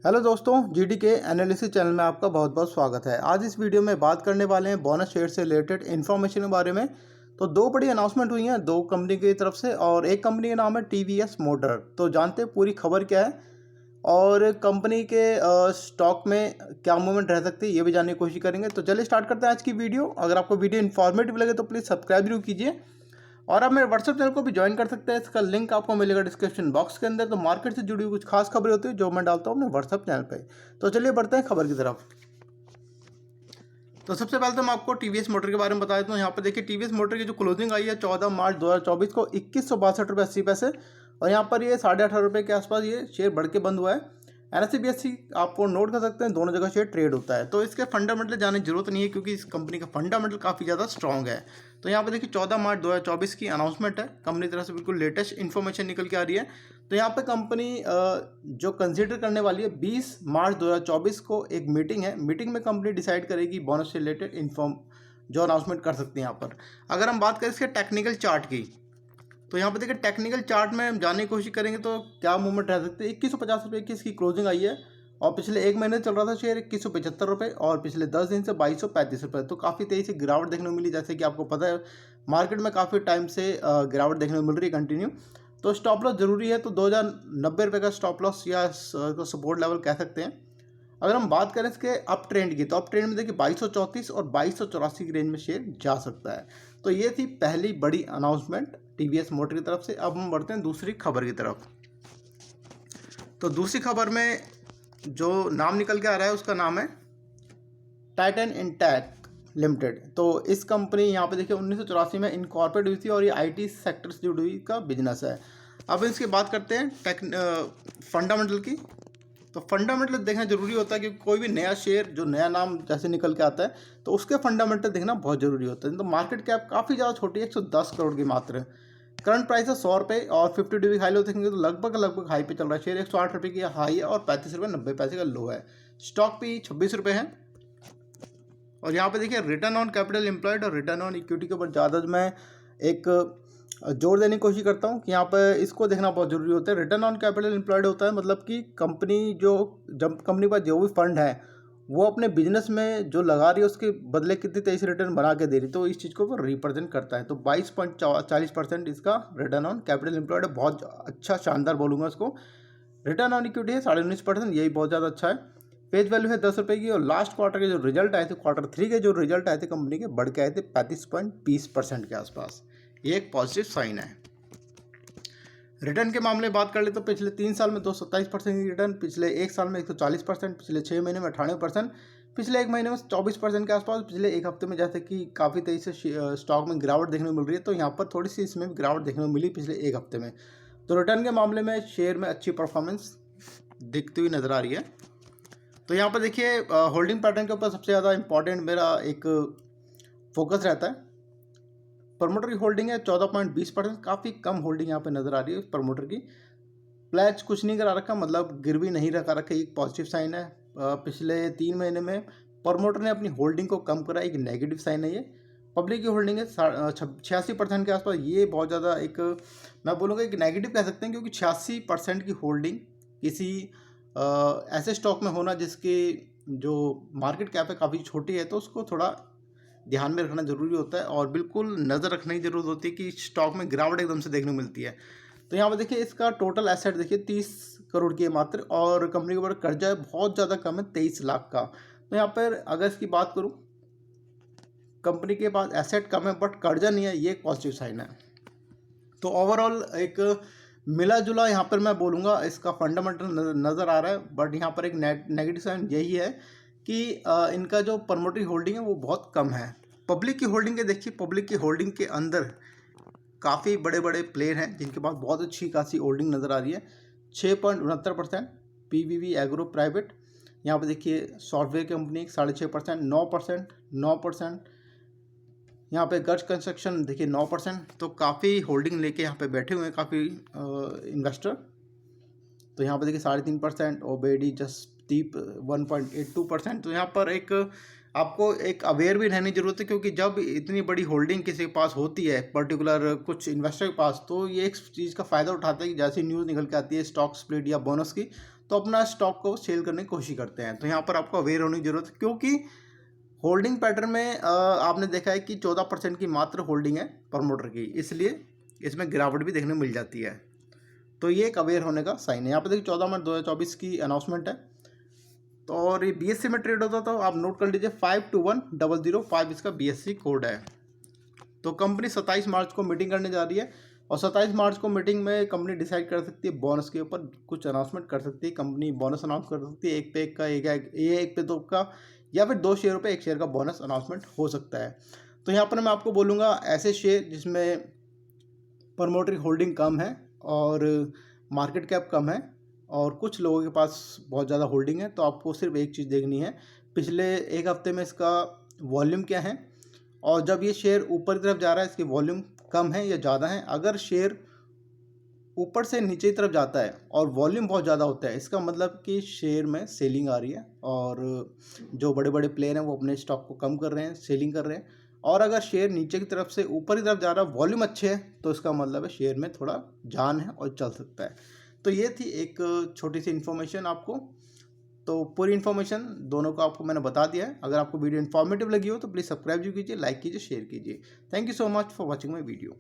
Hello दोस्तों, GD के analysis channel में आपका बहुत बहुत स्वागत है। आज इस वीडियो में बात करने वाले हैं बोनस शेयर से रिलेटेड इन्फॉर्मेशन के बारे में। तो दो बड़ी अनाउंसमेंट हुई हैं दो कंपनी की तरफ से, और एक कंपनी का नाम है टीवीएस मोटर। तो जानते हैं पूरी खबर क्या है और कंपनी के स्टॉक में क्या मूवमेंट रह सकती है, ये भी जानने की कोशिश करेंगे। तो चलिए स्टार्ट करते हैं आज की वीडियो। अगर आपको वीडियो इन्फॉर्मेटिव लगे तो प्लीज़ सब्सक्राइब जरूर कीजिए, और आप मेरे व्हाट्सएप चैनल को भी ज्वाइन कर सकते हैं। इसका लिंक आपको मिलेगा डिस्क्रिप्शन बॉक्स के अंदर। तो मार्केट से जुड़ी हुई कुछ खास खबरें होती है जो मैं डालता हूँ अपने व्हाट्सएप चैनल पे। तो चलिए बढ़ते हैं खबर की तरफ। तो सबसे पहले तो मैं आपको टीवीएस मोटर के बारे में बता देता हूँ। यहाँ पर देखिए टीवीएस मोटर की जो क्लोजिंग आई है 14 मार्च 2024 को 2162 रुपये 80 पैसे, और यहाँ पर ये 18.5 रुपये के आसपास ये शेयर बढ़ के बंद हुआ है। एनएससी बीएससी आपको नोट कर सकते हैं, दोनों जगह शेयर ट्रेड होता है। तो इसके फंडामेंटल जाने की जरूरत नहीं है क्योंकि इस कंपनी का फंडामेंटल काफ़ी ज़्यादा स्ट्रॉन्ग है। तो यहाँ पर देखिए 14 मार्च 2024 की अनाउंसमेंट है, कंपनी की तरफ से बिल्कुल लेटेस्ट इन्फॉर्मेशन निकल के आ रही है। तो यहाँ पे कंपनी जो कंसीडर करने वाली है 20 मार्च 2024 को एक मीटिंग है। मीटिंग में कंपनी डिसाइड करेगी बोनस से रिलेटेड इन्फॉर्म जो अनाउंसमेंट कर सकते हैं यहाँ पर। अगर हम बात करें इसके टेक्निकल चार्ट की, तो यहाँ पे देखिए टेक्निकल चार्ट में हम जानने की कोशिश करेंगे तो क्या मूवमेंट रह सकते हैं। 2150 रुपये की इसकी क्लोजिंग आई है, और पिछले एक महीने चल रहा था शेयर 2175 रुपये, और पिछले 10 दिन से 2235 रुपये। तो काफ़ी तेज़ी से गिरावट देखने को मिली। जैसे कि आपको पता है मार्केट में काफ़ी टाइम से गिरावट देखने को मिल रही है कंटिन्यू। तो स्टॉप लॉस जरूरी है, तो 2090 रुपये का स्टॉप लॉस या सपोर्ट लेवल कह सकते हैं। अगर हम बात करें इसके अप ट्रेंड की, तो अप ट्रेंड में देखिए 2234 और 2284 की रेंज में शेयर जा सकता है। तो ये थी पहली बड़ी अनाउंसमेंट टीवीएस मोटर की तरफ से। अब हम बढ़ते हैं दूसरी खबर की तरफ। तो दूसरी खबर में जो नाम निकल के आ रहा है उसका नाम है टाइटन इंटैक लिमिटेड। तो इस कंपनी यहाँ पे देखिए 1984 में इनकॉर्पोरेट हुई थी, और ये आईटी सेक्टर से जुड़ी हुई का बिजनेस है। अब इसकी बात करते हैं फंडामेंटल की। तो फंडामेंटल देखना जरूरी होता है, क्योंकि कोई भी नया शेयर जो नया नाम जैसे निकल के आता है तो उसके फंडामेंटल देखना बहुत जरूरी होता है। तो मार्केट कैप काफ़ी ज़्यादा छोटी है, 110 करोड़ की मात्र। करंट प्राइस है 100 रुपये, और 50 डेवी हाई लो देखेंगे तो लगभग हाई पे चल रहा है। शेयर 108 रुपये की हाई है और 35 रुपये 90 पैसे का लो है। स्टॉक भी 26 रुपये है। और यहाँ पे देखिए रिटर्न ऑन कैपिटल एम्प्लॉयड और रिटर्न ऑन इक्विटी के ऊपर ज़्यादा मैं एक जोर देने की कोशिश करता हूँ कि यहाँ पर इसको देखना बहुत ज़रूरी होता है। रिटर्न ऑन कैपिटल एम्प्लॉयड होता है मतलब कि कंपनी जब कंपनी के पास जो भी फंड है वो अपने बिजनेस में जो लगा रही है उसके बदले कितनी तेज़ी से रिटर्न बना के दे रही है, तो इस चीज़ को वो रिप्रेजेंट करता है। तो 22.40% इसका रिटर्न ऑन कैपिटल एम्प्लॉयड है। बहुत अच्छा शानदार बोलूँगा उसको। रिटर्न ऑन इक्विटी है 19.5%, यही बहुत ज़्यादा अच्छा है। फेस वैल्यू है 10 रुपये की, और लास्ट क्वार्टर के जो रिजल्ट आए थे, Q3 के जो रिजल्ट आए थे कंपनी के, बढ़ के आए थे 35.20% के आसपास। ये एक पॉजिटिव साइन है। रिटर्न के मामले में बात कर ले तो पिछले 3 साल में 227% की रिटर्न, पिछले 1 साल में 140%, पिछले 6 महीने में 98%, पिछले 1 महीने में 24% के आसपास, पिछले एक हफ्ते में जैसे कि काफ़ी तेज़ी से स्टॉक में गिरावट देखने को मिल रही है, तो यहाँ पर थोड़ी सी इसमें गिरावट देखने को मिली पिछले एक हफ्ते में। तो रिटर्न के मामले में शेयर में अच्छी परफॉर्मेंस दिखती हुई नज़र आ रही है। तो यहाँ पर देखिए होल्डिंग पैटर्न के ऊपर सबसे ज़्यादा इंपॉर्टेंट मेरा एक फोकस रहता है। प्रमोटर की होल्डिंग है 14.20%, काफ़ी कम होल्डिंग यहाँ पे नज़र आ रही है प्रमोटर की। प्लेज कुछ नहीं करा रखा, मतलब गिरवी नहीं रखा रखा, एक पॉजिटिव साइन है। पिछले 3 महीने में प्रमोटर ने अपनी होल्डिंग को कम करा, एक नेगेटिव साइन है ये। पब्लिक की होल्डिंग है 86% के आसपास, ये बहुत ज़्यादा एक मैं बोलूँगा एक नेगेटिव कह सकते हैं, क्योंकि 86% की होल्डिंग किसी ऐसे स्टॉक में होना जिसकी जो मार्केट कैप है काफ़ी छोटी है, तो उसको थोड़ा ध्यान में रखना जरूरी होता है, और बिल्कुल नज़र रखने की जरूरत होती है कि स्टॉक में गिरावट एकदम से देखने को मिलती है। तो यहाँ पर देखिए इसका टोटल एसेट देखिए 30 करोड़ की है मात्र, और कंपनी के ऊपर कर्जा है बहुत ज़्यादा कम है 23 लाख का। तो यहाँ पर अगर इसकी बात करूँ, कंपनी के पास एसेट कम है बट कर्जा नहीं है, ये एक पॉजिटिव साइन है। तो ओवरऑल एक मिला जुला यहाँ पर मैं बोलूँगा इसका फंडामेंटल नज़र आ रहा है, बट यहाँ पर एक नेगेटिव साइन यही है कि इनका जो प्रमोटरी होल्डिंग है वो बहुत कम है। पब्लिक की होल्डिंग के देखिए, पब्लिक की होल्डिंग के अंदर काफ़ी बड़े बड़े प्लेयर हैं जिनके पास बहुत अच्छी खासी होल्डिंग नज़र आ रही है। 6.69%, पीवीवी एग्रो प्राइवेट, यहाँ पे देखिए सॉफ्टवेयर कंपनी 6.5%, 9%, यहाँ पे गर्ज कंस्ट्रक्शन देखिए 9%। तो काफ़ी होल्डिंग लेके यहाँ पे बैठे हुए हैं काफ़ी इन्वेस्टर। तो यहाँ पे देखिए 3.5%, ओबेडी जसदीप 1.82%। तो यहाँ पर एक आपको एक अवेयर भी रहने की ज़रूरत है, क्योंकि जब इतनी बड़ी होल्डिंग किसी के पास होती है पर्टिकुलर कुछ इन्वेस्टर के पास, तो ये एक चीज़ का फ़ायदा उठाता है कि जैसी न्यूज़ निकल के आती है स्टॉक स्प्लिट या बोनस की, तो अपना स्टॉक को सेल करने की कोशिश करते हैं। तो यहाँ पर आपको अवेयर होने की जरूरत है, क्योंकि होल्डिंग पैटर्न में आपने देखा है कि 14% की मात्र होल्डिंग है प्रमोटर की, इसलिए इसमें गिरावट भी देखने को मिल जाती है। तो ये एक अवेयर होने का साइन है। यहाँ पर देखिए 14 मार्च 2024 की अनाउंसमेंट है। तो और ये बीएससी में ट्रेड होता, तो आप नोट कर लीजिए 521005 इसका बीएससी कोड है। तो कंपनी 27 मार्च को मीटिंग करने जा रही है, और 27 मार्च को मीटिंग में कंपनी डिसाइड कर सकती है बोनस के ऊपर, कुछ अनाउंसमेंट कर सकती है कंपनी, बोनस अनाउंस कर सकती है, एक पे एक का, एक पे दो का, या फिर 2 शेयर पे 1 शेयर का बोनस अनाउंसमेंट हो सकता है। तो यहाँ पर मैं आपको बोलूँगा ऐसे शेयर जिसमें प्रमोटर की होल्डिंग कम है और मार्केट कैप कम है और कुछ लोगों के पास बहुत ज़्यादा होल्डिंग है, तो आपको सिर्फ एक चीज़ देखनी है, पिछले एक हफ्ते में इसका वॉल्यूम क्या है, और जब ये शेयर ऊपर की तरफ जा रहा है इसकी वॉल्यूम कम है या ज़्यादा है। अगर शेयर ऊपर से नीचे की तरफ जाता है और वॉल्यूम बहुत ज़्यादा होता है, इसका मतलब कि शेयर में सेलिंग आ रही है और जो बड़े बड़े प्लेयर हैं वो अपने स्टॉक को कम कर रहे हैं, सेलिंग कर रहे हैं। और अगर शेयर नीचे की तरफ से ऊपर की तरफ जा रहा है, वॉल्यूम अच्छे है, तो इसका मतलब है शेयर में थोड़ा जान है और चल सकता है। तो ये थी एक छोटी सी इन्फॉर्मेशन आपको। तो पूरी इन्फॉर्मेशन दोनों को आपको मैंने बता दिया है। अगर आपको वीडियो इन्फॉर्मेटिव लगी हो तो प्लीज़ सब्सक्राइब कीजिए, लाइक कीजिए, शेयर कीजिए। Thank you so much for watching my video.